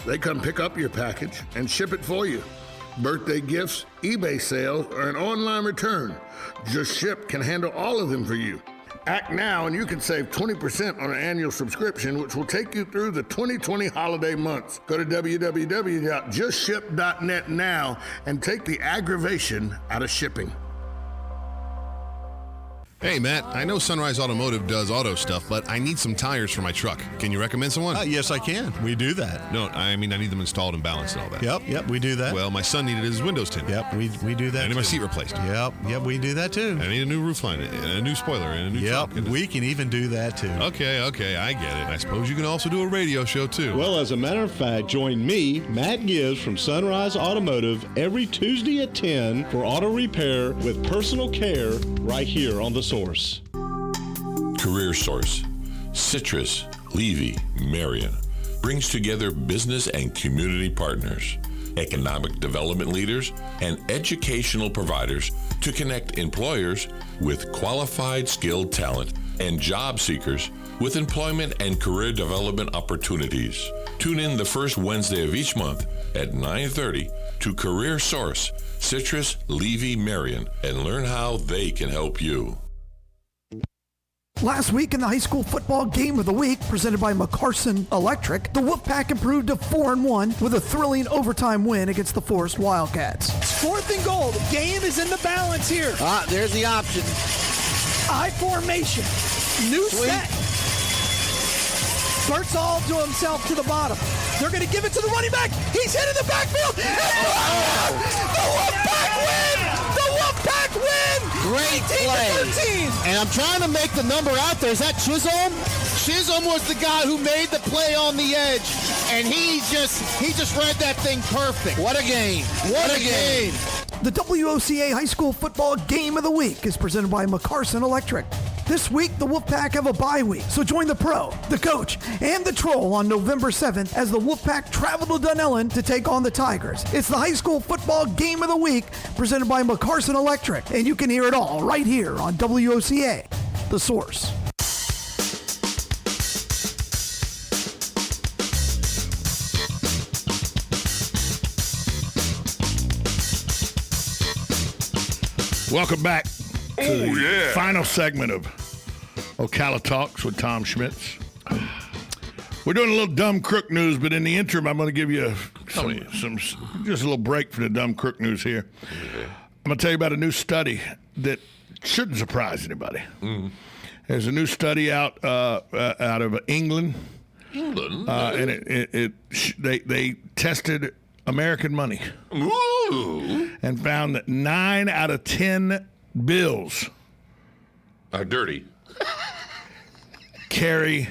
They come pick up your package and ship it for you. Birthday gifts, eBay sales, or an online return. Just Ship can handle all of them for you. Act now and you can save 20% on an annual subscription, which will take you through the 2020 holiday months. Go to www.justship.net now and take the aggravation out of shipping. Hey, Matt, I know Sunrise Automotive does auto stuff, but I need some tires for my truck. Can you recommend someone? Yes, I can. We do that. No, I mean I need them installed and balanced and all that. Yep, we do that. Well, my son needed his windows tinted. Yep, we do that. I need my seat replaced. Yep, we do that too. I need a new roof line, and a new spoiler, and a new truck. Yep, we can even do that too. Okay, I get it. I suppose you can also do a radio show too. Well, as a matter of fact, join me, Matt Gibbs from Sunrise Automotive, every Tuesday at 10 for auto repair with personal care right here on The Source. Career Source, Citrus, Levy, Marion brings together business and community partners, economic development leaders, and educational providers to connect employers with qualified skilled talent and job seekers with employment and career development opportunities. Tune in the first Wednesday of each month at 9:30 to Career Source, Citrus, Levy, Marion, and learn how they can help you. Last week in the high school football game of the week, presented by McCarson Electric, the Wolfpack improved to 4-1 with a thrilling overtime win against the Forest Wildcats. It's 4th and goal. The game is in the balance here. There's the option. I formation. New set. Bert's all to himself to the bottom. They're going to give it to the running back. He's hit in the backfield. The Wolfpack win! The Wolfpack win! Great play. 13. And I'm trying to make the number out there. Is that Chisholm? Chisholm was the guy who made the play on the edge, and he just read that thing perfect. What a game. What a game. The WOCA High School Football Game of the Week is presented by McCarson Electric. This week, the Wolfpack have a bye week, so join the pro, the coach, and the troll on November 7th as the Wolfpack travel to Dunellen to take on the Tigers. It's the High School Football Game of the Week presented by McCarson Electric, and you can hear it all right here on WOCA, The Source. Welcome back to the final segment of Ocala Talks with Tom Schmitz. We're doing a little dumb crook news, but in the interim, I'm going to give you some just a little break from the dumb crook news here. Okay. I'm going to tell you about a new study that shouldn't surprise anybody. Mm. There's a new study out of England. And they tested American money. Ooh. And found that 9 out of 10 bills are dirty. Carry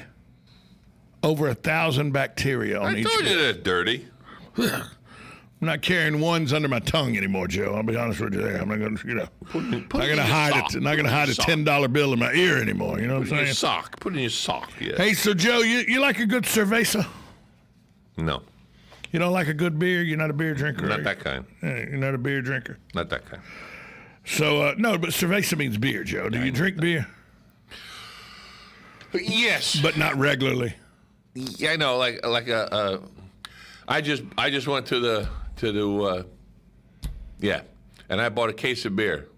over 1,000 bacteria on each. I told you they're dirty. I'm not carrying ones under my tongue anymore, Joe. I'll be honest with you there. I'm not going to, not going to hide it. Not going to hide a $10 bill in my ear anymore. You know what I'm saying? Your sock. Put it in your sock. Yeah. Hey, so Joe, you like a good cerveza? No. You don't like a good beer? You're not a beer drinker? Not that kind. You're not a beer drinker? Not that kind. So, no, but cerveza means beer, Joe. Do you drink beer? Yes. But not regularly? Yeah, I know. I just went to the and I bought a case of beer.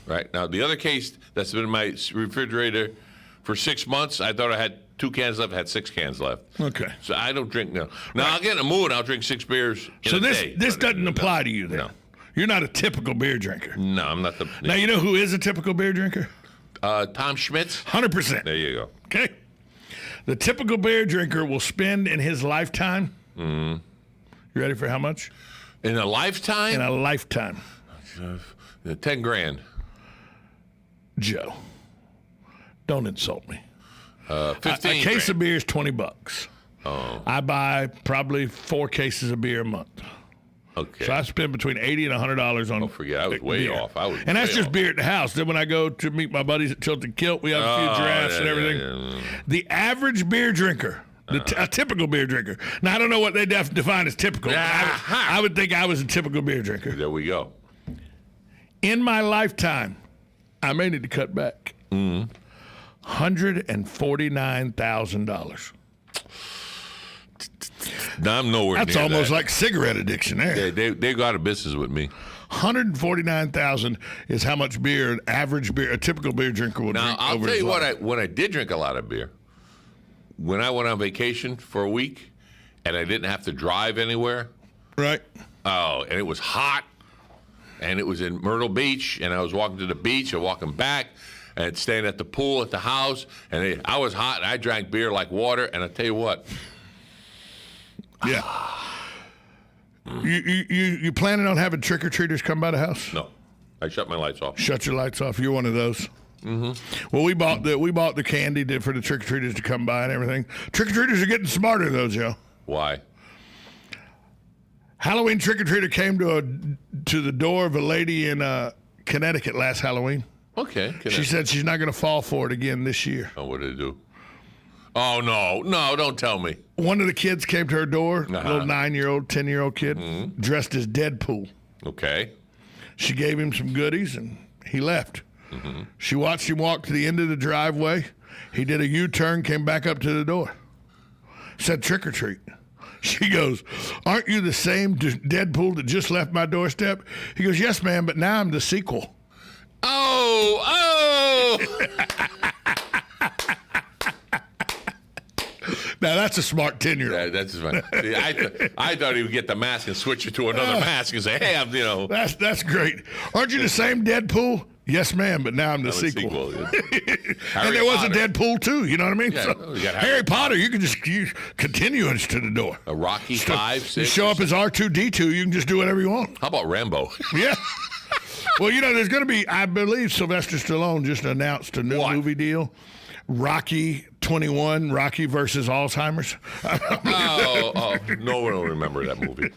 Right? Now, the other case that's been in my refrigerator for 6 months, I thought I had 2 cans left. I had 6 cans left. Okay. So I don't drink now. Now, I'll get in a mood. I'll drink 6 beers in a day. So this doesn't apply to you then? No. You're not a typical beer drinker? No, I'm not the... Now, you know who is a typical beer drinker? Tom Schmitz. 100%. There you go. Okay. The typical beer drinker will spend in his lifetime... Mm-hmm. You ready for how much? In a lifetime? In a lifetime. 10 grand. Joe, don't insult me. 15 A case of beer is $20. Oh. I buy probably 4 cases of beer a month. Okay. So I spend between $80 and $100 on. Oh, forget, I was way beer. off. And that's just beer at the house. Then when I go to meet my buddies at Tilted Kilt, we have a few drafts and everything. Yeah. The average beer drinker, a typical beer drinker. Now I don't know what they define as typical. I would think I was a typical beer drinker. There we go. In my lifetime, I may need to cut back. $149,000. I'm nowhere That's near almost that. like cigarette addiction there. They go out of business with me. 149,000 is how much beer, a typical beer drinker would Now, drink I'll over tell his you life. when I did drink a lot of beer, when I went on vacation for a week and I didn't have to drive anywhere, Right. and it was hot, and it was in Myrtle Beach, and I was walking to the beach and walking back and staying at the pool at the house, and I was hot, and I drank beer like water, and I tell you what. Yeah. You planning on having trick-or-treaters come by the house? No, I shut my lights off. Shut your lights off. You're one of those. Mm-hmm. Well, we bought the candy for the trick-or-treaters to come by and everything. Trick-or-treaters are getting smarter, though, Joe. Why? Halloween trick-or-treater came to the door of a lady in Connecticut last Halloween. Okay. She said she's not going to fall for it again this year. Oh, what did it do? Oh, no, don't tell me. One of the kids came to her door, little 9-year-old, 10-year-old kid, dressed as Deadpool. Okay. She gave him some goodies, and he left. Mm-hmm. She watched him walk to the end of the driveway. He did a U-turn, came back up to the door. Said, trick or treat. She goes, aren't you the same Deadpool that just left my doorstep? He goes, yes, ma'am, but now I'm the sequel. Oh! Now, that's a smart 10-year-old. That's fine. I thought he would get the mask and switch it to another mask and say, hey, I'm. That's great. Aren't you the same Deadpool? Yes, ma'am, but now I'm the sequel. And there was a Deadpool, too, you know what I mean? Yeah, so, you got Harry Potter, you can just continuance to the door. A Rocky 5, 6. You show up as R2-D2, you can just do whatever you want. How about Rambo? Yeah. Well, there's going to be, I believe Sylvester Stallone just announced a new movie deal. Rocky 21, Rocky versus Alzheimer's. No one will remember that movie.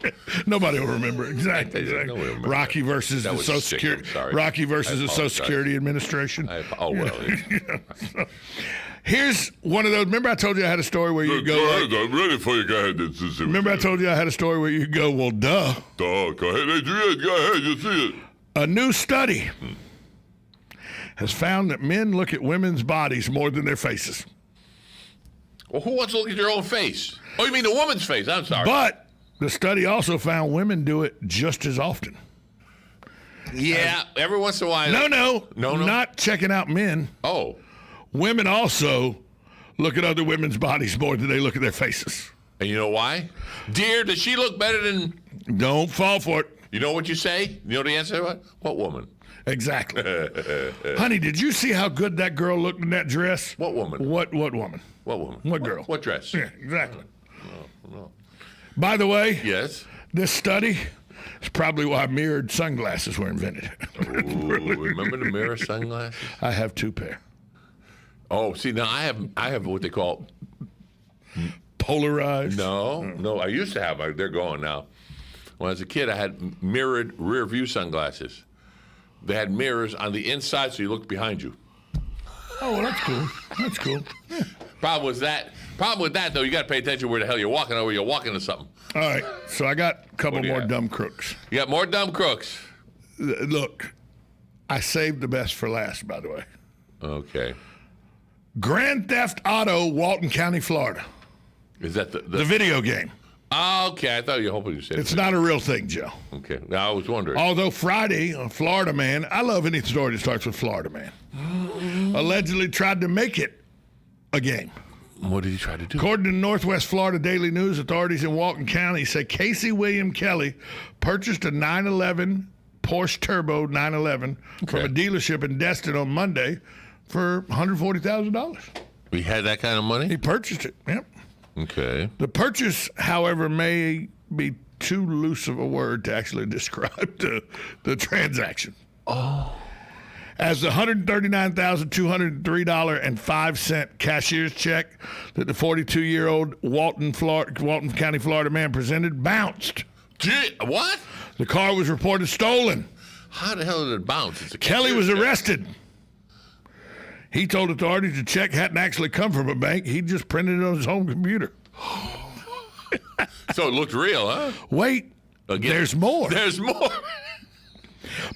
Nobody will remember. Exactly. No one will remember Rocky that. versus That the was Social sick. Security. I'm sorry. Rocky versus I the Social apologize. Security Administration. Here's one of those. Remember I told you I had a story where you go. I'm ready for you. Go ahead. Remember I told you I had a story where you go, well, duh. Go ahead, Adrian. Go ahead. You see it. A new study has found that men look at women's bodies more than their faces. Well, who wants to look at your own face? Oh, you mean the woman's face? I'm sorry. But the study also found women do it just as often. Yeah, every once in a while. No. No. Not checking out men. Oh. Women also look at other women's bodies more than they look at their faces. And you know why? Dear, does she look better than... Don't fall for it. You know what you say? You know the answer to what? What woman? Exactly. Honey, did you see how good that girl looked in that dress? What woman? What woman? What woman? What girl? What dress? Yeah, exactly. No. By the way, Yes. this study is probably why mirrored sunglasses were invented. Ooh, remember the mirror sunglasses? I have 2 pair. Oh, see, now I have what they call... Polarized. No. I used to have. They're gone now. When I was a kid, I had mirrored rear view sunglasses. They had mirrors on the inside, so you looked behind you. Oh, well, that's cool. That's cool. Yeah. Problem with that, though, you got to pay attention where the hell you're walking, or you're walking to something. All right. So I got a couple What do you more have? dumb crooks. You got more dumb crooks. Look, I saved the best for last, by the way. Okay. Grand Theft Auto, Walton County, Florida. Is that The the video game. Okay, I thought you were hoping you said It's not a real thing, Joe. Okay. Now I was wondering. Although Friday, a Florida man, I love any story that starts with Florida man, allegedly tried to make it a game. What did he try to do? According to Northwest Florida Daily News, authorities in Walton County say Casey William Kelly purchased a 911 Porsche Turbo 911 from a dealership in Destin on Monday for $140,000. We had that kind of He money? purchased it. Yep. Okay. The purchase, however, may be too loose of a word to actually describe the transaction. Oh. As the $139,203.05 cashier's check that the 42-year-old Walton County, Florida man presented bounced. Gee, what? The car was reported stolen. How the hell did it bounce? It's a Kelly was cashier's check. arrested. He told authorities the check hadn't actually come from a bank. He just printed it on his home computer. So it looked real, huh? Wait, Again. there's more. There's more.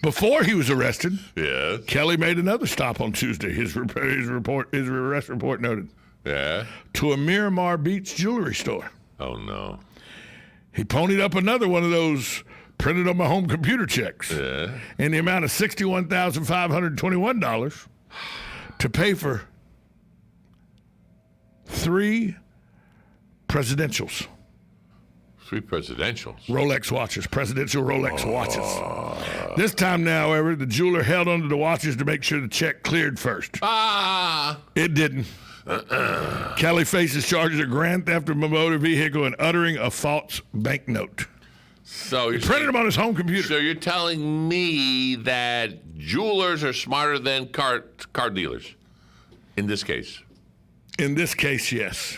Before he was arrested, Yes. Kelly made another stop on Tuesday. His arrest report noted Yeah. to a Miramar Beach jewelry store. Oh, no. He ponied up another one of those printed on my home computer checks in the amount of $61,521 to pay for 3 presidentials. 3 presidentials. Rolex watches, presidential Rolex watches. This time now, however, the jeweler held onto the watches to make sure the check cleared first. It didn't. Kelly faces charges of grand theft of a motor vehicle and uttering a false banknote. So he printed them on his home computer. So you're telling me that jewelers are smarter than car dealers in this case? In this case, yes.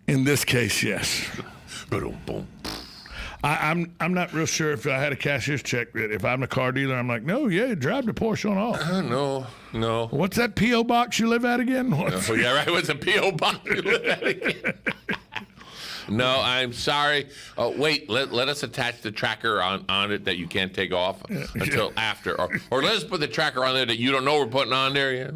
In this case, yes. I'm not real sure if I had a cashier's check that if I'm a car dealer, I'm like, no, yeah, drive the Porsche on off. No. What's that P.O. box you live at again? Oh, yeah, right. What's a P.O. box you live at again? No, I'm sorry. Oh, wait, let us attach the tracker on it that you can't take off until after. Or let us put the tracker on there that you don't know we're putting on there. Yeah.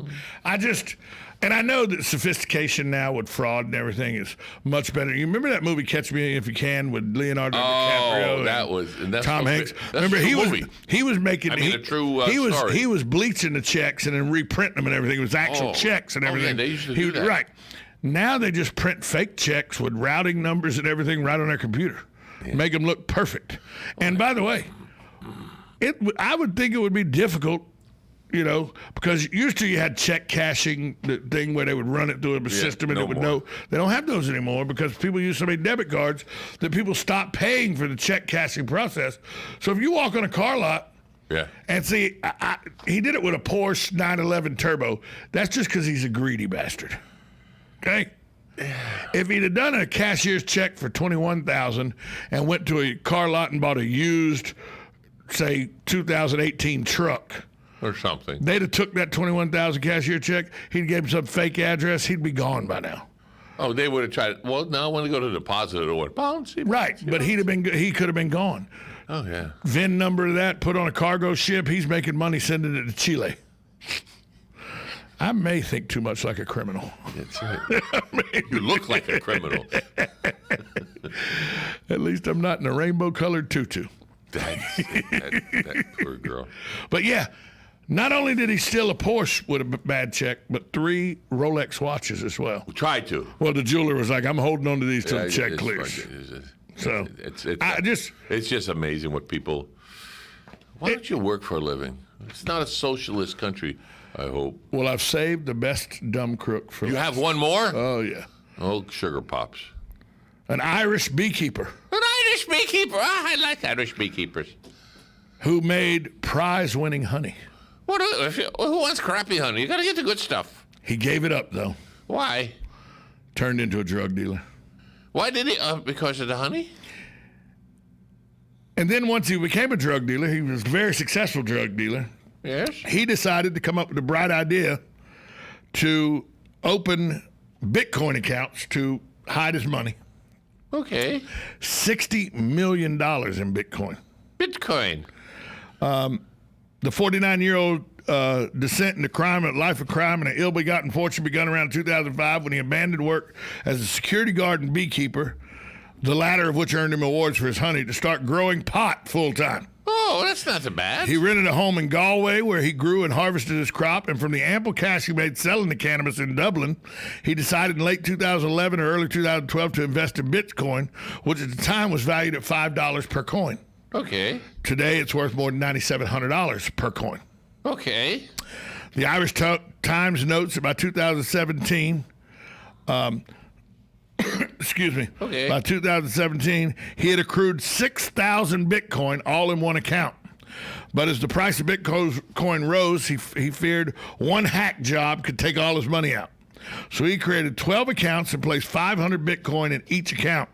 And I know that sophistication now with fraud and everything is much better. You remember that movie Catch Me If You Can with Leonardo DiCaprio? That's Tom Hanks. Remember he was making a true story. He was bleaching the checks and then reprinting them and everything. It was actual checks and everything. Yeah, they used to do that. Right. Now they just print fake checks with routing numbers and everything right on their computer. Make them look perfect. And by the way, I would think it would be difficult, because used to you had check cashing, the thing where they would run it through a system and it would know. They don't have those anymore because people use so many debit cards that people stop paying for the check cashing process. So if you walk on a car lot and see, he did it with a Porsche 911 Turbo, that's just because he's a greedy bastard. Okay? If he'd have done a cashier's check for $21,000 and went to a car lot and bought a used, say, 2018 truck or something, they'd have took that $21,000 cashier check. He'd gave him some fake address. He'd be gone by now. Oh, they would have tried. Well, now when they go to deposit it or what? Right, but he could have been gone. Oh yeah. VIN number of that, put on a cargo ship. He's making money sending it to Chile. I may think too much like a criminal. That's right. You look like a criminal. At least I'm not in a rainbow-colored tutu. That poor girl. But yeah, not only did he steal a Porsche with a bad check, but 3 Rolex watches as well. Tried to. Well, the jeweler was like, I'm holding on to these till the check clears. It's just amazing what people... Why don't you work for a living? It's not a socialist country, I hope. Well, I've saved the best dumb crook for You have one more? Oh, yeah. Oh, sugar pops. An Irish beekeeper. An Irish beekeeper? I like Irish beekeepers. Who made prize-winning honey. Who wants crappy honey? You got to get the good stuff. He gave it up, though. Why? Turned into a drug dealer. Why did he? Because of the honey? And then once he became a drug dealer, he was a very successful drug dealer. Yes. He decided to come up with a bright idea to open Bitcoin accounts to hide his money. Okay. $60 million in Bitcoin. Bitcoin. The 49-year-old descent into crime, a life of crime, and an ill-begotten fortune begun around 2005 when he abandoned work as a security guard and beekeeper, the latter of which earned him awards for his honey, to start growing pot full-time. Oh, that's not so bad. He rented a home in Galway where he grew and harvested his crop, and from the ample cash he made selling the cannabis in Dublin, he decided in late 2011 or early 2012 to invest in Bitcoin, which at the time was valued at $5 per coin. Okay. Today, it's worth more than $9,700 per coin. Okay. The Irish Times notes that by 2017, excuse me, by 2017, he had accrued 6,000 Bitcoin all in one account. But as the price of Bitcoin rose, he feared one hack job could take all his money out. So he created 12 accounts and placed 500 Bitcoin in each account.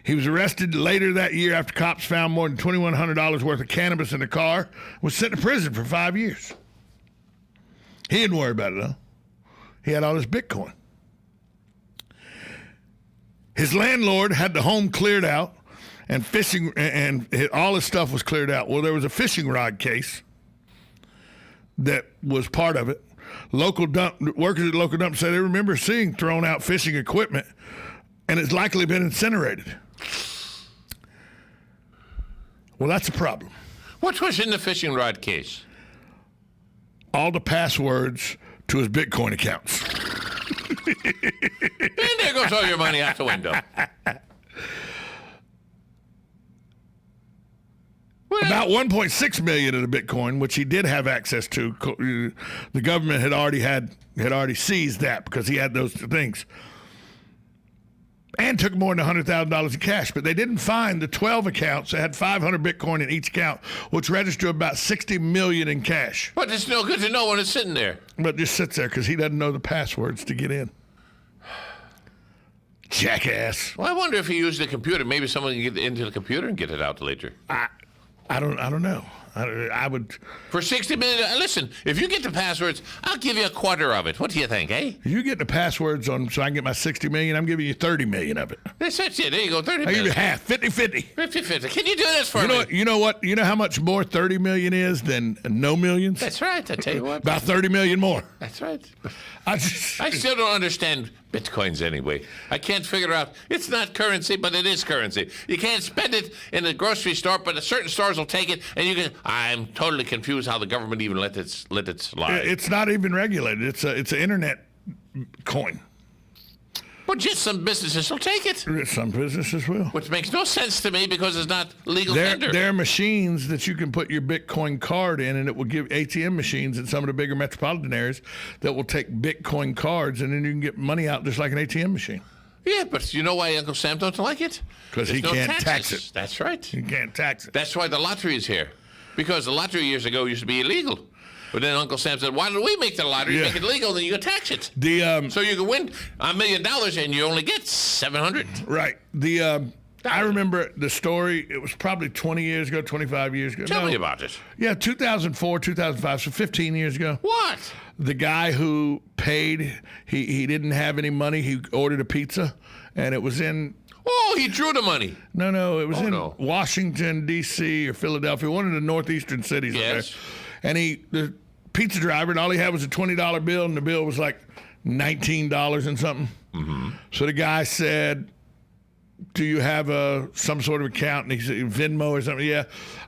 He was arrested later that year after cops found more than $2,100 worth of cannabis in the car, was sent to prison for 5 years. He didn't worry about it, though. He had all his Bitcoin. His landlord had the home cleared out and fishing, and all his stuff was cleared out. Well, there was a fishing rod case that was part of it. workers at local dump say they remember seeing thrown out fishing equipment, and it's likely been incinerated. Well, that's a problem. What was in the fishing rod case? All the passwords to his Bitcoin accounts. And there goes all your money out the window. About 1.6 million of the Bitcoin, which he did have access to, the government had already seized that because he had those things, and took more than $100,000 in cash. But they didn't find the 12 accounts that had 500 Bitcoin in each account, which registered about $60 million in cash. But it's no good to know when it's sitting there. But it just sits there because he doesn't know the passwords to get in. Jackass. Well, I wonder if he used the computer. Maybe someone can get into the computer and get it out later. I don't know. I would. For $60 million, listen, if you get the passwords, I'll give you a quarter of it. What do you think, eh? If you get the passwords on so I can get my $60 million, I'm giving you $30 million of it. That's it. There you go, 30 I million. give you half, 50-50. 50-50. Can you do this for me? You know what? You know how much more $30 million is than no millions? That's right. I tell you what. About $30 million more. That's right. I still don't understand Bitcoins anyway. I can't figure out. It's not currency, but it is currency. You can't spend it in a grocery store, but certain stores will take it, and you can. I'm totally confused how the government even let it slide. It's not even regulated. It's an internet coin. But just some businesses will take it. Some businesses will. Which makes no sense to me because it's not legal tender. There are machines that you can put your Bitcoin card in, and it will give ATM machines in some of the bigger metropolitan areas that will take Bitcoin cards, and then you can get money out just like an ATM machine. Yeah, but you know why Uncle Sam don't like it? Because he can't tax it. That's right. He can't tax it. That's why the lottery is here. Because the lottery years ago used to be illegal. But then Uncle Sam said, why don't we make the lottery, make it legal, then you can tax it. So you can win $1 million and you only get $700. Right. I remember the story. It was probably 20 years ago, 25 years ago. Tell me about it. Yeah, 2004, 2005, so 15 years ago. What? The guy who paid, he didn't have any money. He ordered a pizza, and it was in... Oh, he drew the money. No, it was Washington, D.C. or Philadelphia, one of the northeastern cities. Yes. Up there. And the pizza driver, and all he had was a $20 bill, and the bill was like $19 and something. Mm-hmm. So the guy said, do you have some sort of account? And he said, Venmo or something. Yeah,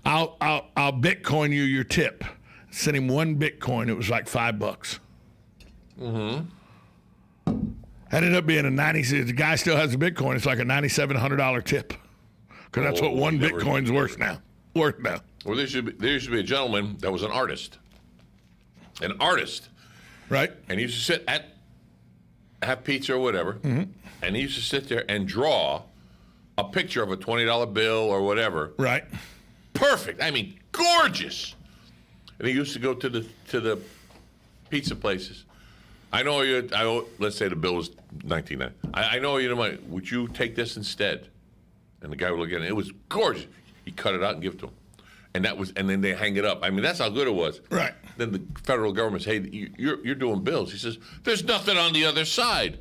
I'll Bitcoin you your tip. Sent him one Bitcoin. It was like $5. Mm-hmm. Ended up being the guy still has a Bitcoin. It's like a $9,700 tip. Because that's what one Bitcoin's worth now. Well, there used to be a gentleman that was an artist. An artist. Right. And he used to sit have pizza or whatever, and he used to sit there and draw a picture of a $20 bill or whatever. Right. Perfect. I mean, gorgeous. And he used to go to the pizza places. I know let's say the bill was $19.99. I know you know would you take this instead? And the guy would look at it. It was gorgeous. He cut it out and give it to him. And then they hang it up. I mean, that's how good it was. Right. Then the federal government says, hey, you're doing bills. He says, there's nothing on the other side.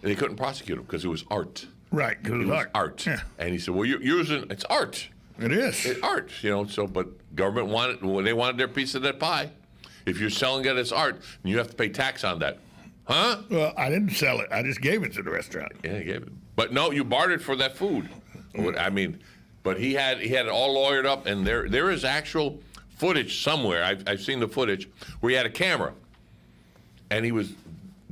And they couldn't prosecute him because it was art. Right, because it was art. Yeah. And he said, well, you're using, it's art. It is. It's art, but government they wanted their piece of that pie. If you're selling it as art, then you have to pay tax on that. Huh? Well, I didn't sell it. I just gave it to the restaurant. Yeah, you gave it. But no, you bartered for that food. I mean, but he had it all lawyered up, and there is actual footage somewhere. I've seen the footage where he had a camera, and he was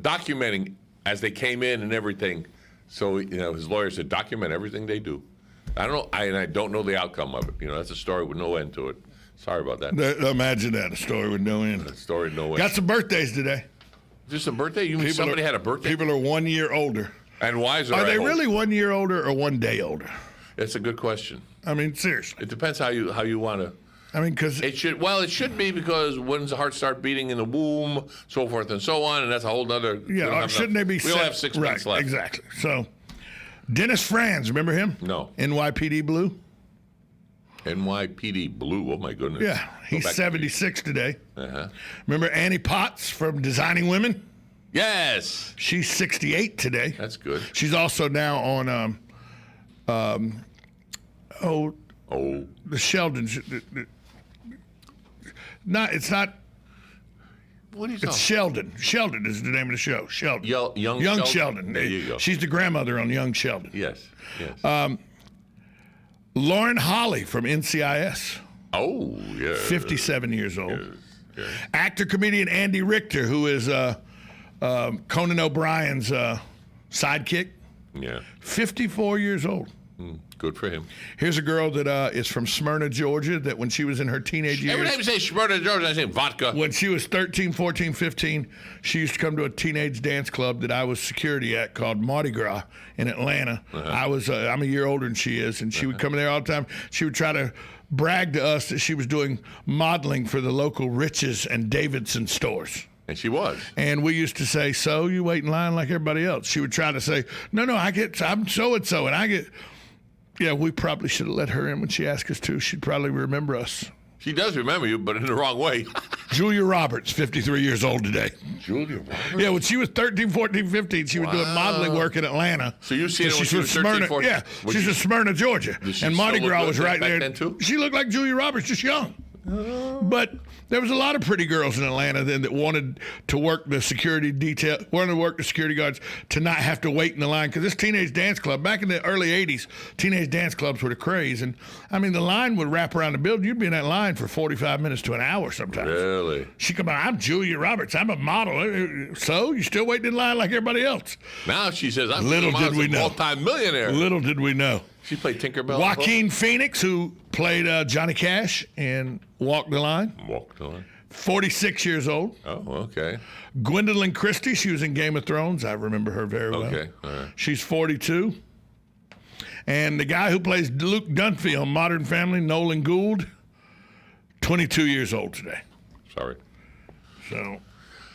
documenting as they came in and everything. So his lawyer said, document everything they do. I don't know, I don't know the outcome of it. That's a story with no end to it. Sorry about that. Imagine that, a story with no end. A story with no end. Got some birthdays today. Just a birthday? You mean somebody had a birthday? People are 1 year older. And why is it? Are they really 1 year older or 1 day older? That's a good question. I mean, seriously. It depends how you want to. I mean, because it should be because when's the heart start beating in the womb, so forth and so on, and that's a whole other. Yeah, shouldn't they be? We only have 6 months left. Exactly. So, Dennis Franz, remember him? No. NYPD Blue. NYPD Blue. Oh my goodness. Yeah, he's 76 today. Uh-huh. Remember Annie Potts from Designing Women? Yes. She's 68 today. That's good. She's also now on the Sheldon. It's not What are you It's talking? Sheldon. Sheldon is the name of the show. Sheldon. Young Sheldon. There you go. She's the grandmother on Young Sheldon. Yes. Lauren Holly from NCIS. Oh, yeah. 57 years old. Yeah. Actor, comedian Andy Richter, who is Conan O'Brien's sidekick. Yeah. 54 years old. Good for him. Here's a girl that is from Smyrna, Georgia, that when she was in her teenage years. Every time you say Smyrna, Georgia, I say vodka. When she was 13, 14, 15, she used to come to a teenage dance club that I was security at called Mardi Gras in Atlanta. I'm a year older than she is, and she would come in there all the time. She would try to brag to us that she was doing modeling for the local Riches and Davidson stores. And she was. And we used to say, so you wait in line like everybody else. She would try to say, no, I'm so-and-so, and I get... Yeah, we probably should have let her in when she asked us to. She'd probably remember us. She does remember you, but in the wrong way. Julia Roberts, 53 years old today. Julia Roberts? Yeah, when she was 13, 14, 15, she was doing modeling work in Atlanta. So you seen her when she was 13, Smyrna, 14? Yeah, she's in Smyrna, Georgia. And Mardi Gras was right back there. then too? She looked like Julia Roberts, just young. But there was a lot of pretty girls in Atlanta then that wanted to work the security detail, wanted to work the security guards to not have to wait in the line. Because this teenage dance club, back in the early 80s, teenage dance clubs were the craze. And, I mean, the line would wrap around the building. You'd be in that line for 45 minutes to an hour sometimes. Really? She'd come out, I'm Julia Roberts. I'm a model. So? You still waiting in line like everybody else? Now she says, I'm Little did we know. multi-millionaire. Little did we know. She played Tinkerbell. Joaquin Phoenix, who played Johnny Cash in Walk the Line. Walk the line. 46 years old. Oh, okay. Gwendolyn Christie, she was in Game of Thrones. I remember her very well. Okay, all right. She's 42. And the guy who plays Luke Dunphy on Modern Family, Nolan Gould, 22 years old today. Sorry. So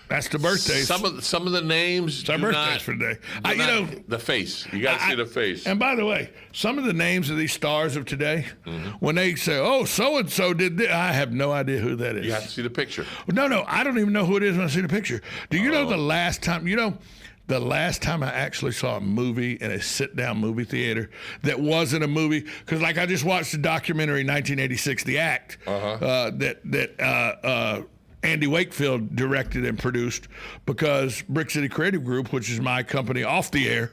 that's the birthdays. Some of the names. It's our birthdays for today. The face. You got to see the face. And by the way, some of the names of these stars of today, when they say, "Oh, so and so did this," I have no idea who that is. You have to see the picture. No, I don't even know who it is when I see the picture. Do you know the last time? The last time I actually saw a movie in a sit-down movie theater that wasn't a movie, because like I just watched the documentary 1986, The Act, that Andy Wakefield directed and produced, because Brick City Creative Group, which is my company off the air,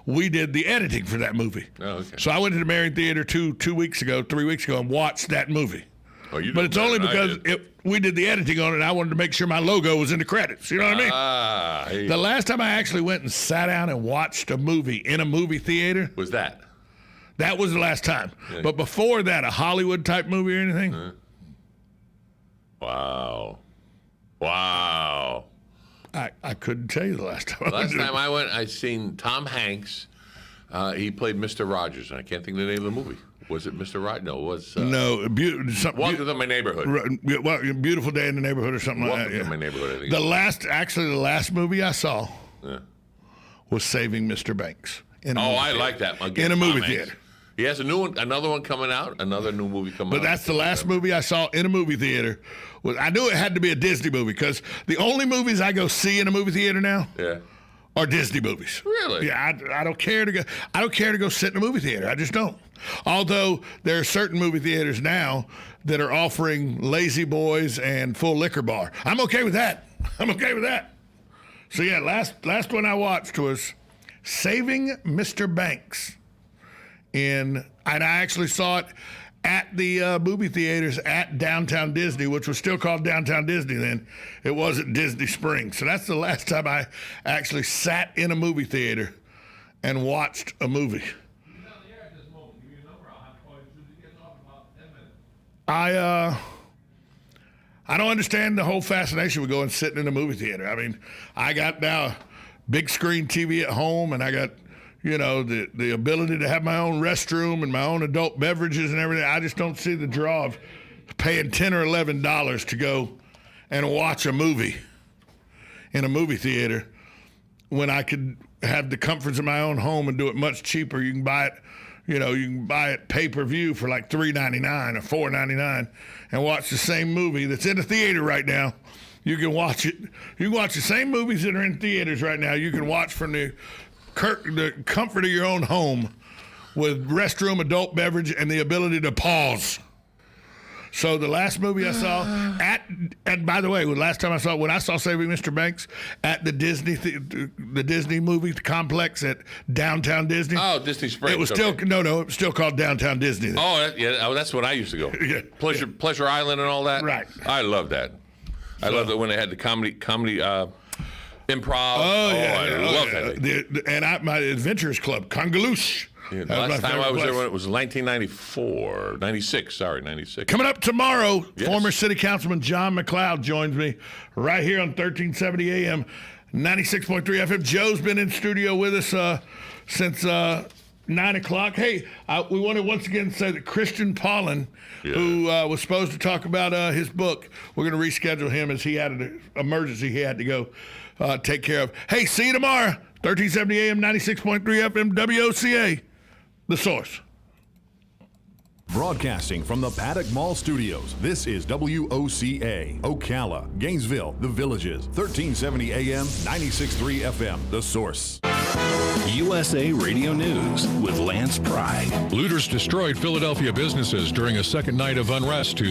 we did the editing for that movie. Oh, okay. So I went to the Marion Theater 3 weeks ago, and watched that movie. Oh, you but it's only because we did the editing on it, and I wanted to make sure my logo was in the credits. You know what I mean? The last time I actually went and sat down and watched a movie in a movie theater was that. That was the last time. Yeah. But before that, a Hollywood-type movie or anything? Wow. I couldn't tell you the last time. Last time I went, I seen Tom Hanks. He played Mr. Rogers, and I can't think of the name of the movie. Was it Mr. Rogers? No, it was... Welcome to My Neighborhood. Beautiful Day in the Neighborhood or something like that. Welcome to My Neighborhood, I think. The last movie I saw was Saving Mr. Banks. I like that. In a movie theater. He has another one coming out, another new movie coming out. But that's the last movie I saw in a movie theater. I knew it had to be a Disney movie, because the only movies I go see in a movie theater now are Disney movies. Really? Yeah, I don't care to go. I don't care to go sit in a movie theater. I just don't. Although there are certain movie theaters now that are offering Lazy Boys and full liquor bar. I'm okay with that. So yeah, last one I watched was Saving Mr. Banks. And I actually saw it at the movie theaters at Downtown Disney, which was still called Downtown Disney then. It wasn't Disney Springs. So that's the last time I actually sat in a movie theater and watched a movie. I don't understand the whole fascination with going sitting in a movie theater. I mean, I got now a big screen TV at home, and I got, the ability to have my own restroom and my own adult beverages and everything. I just don't see the draw of paying $10 or $11 to go and watch a movie in a movie theater when I could have the comforts of my own home and do it much cheaper. You can buy it. You can buy it pay-per-view for like $3.99 or $4.99 and watch the same movie that's in the theater right now. You can watch it. You can watch the same movies that are in theaters right now. You can watch from the comfort of your own home with restroom, adult beverage, and the ability to pause. So the last movie I saw and by the way, when I saw Saving Mr. Banks at the Disney movie complex at Downtown Disney. Oh, Disney Springs. It was still it was still called Downtown Disney. Then. Oh, that's when I used to go. Yeah. Pleasure Island and all that. Right. I love that. I love it when they had the comedy improv. I love that. My Adventures Club, Congaloosh. Yeah, the last time I was there, it was 1994, 96. Sorry, 96. Coming up tomorrow, Yes. former City Councilman John McLeod joins me right here on 1370 AM, 96.3 FM. Joe's been in studio with us since 9 o'clock. Hey, we want to once again say that Christian Paulin, who was supposed to talk about his book, we're going to reschedule him as he had an emergency he had to go take care of. Hey, see you tomorrow, 1370 AM, 96.3 FM, WOCA, The Source. Broadcasting from the Paddock Mall Studios, this is WOCA, Ocala, Gainesville, The Villages, 1370 AM, 96.3 FM, The Source. USA Radio News with Lance Pride. Looters destroyed Philadelphia businesses during a second night of unrest Tuesday.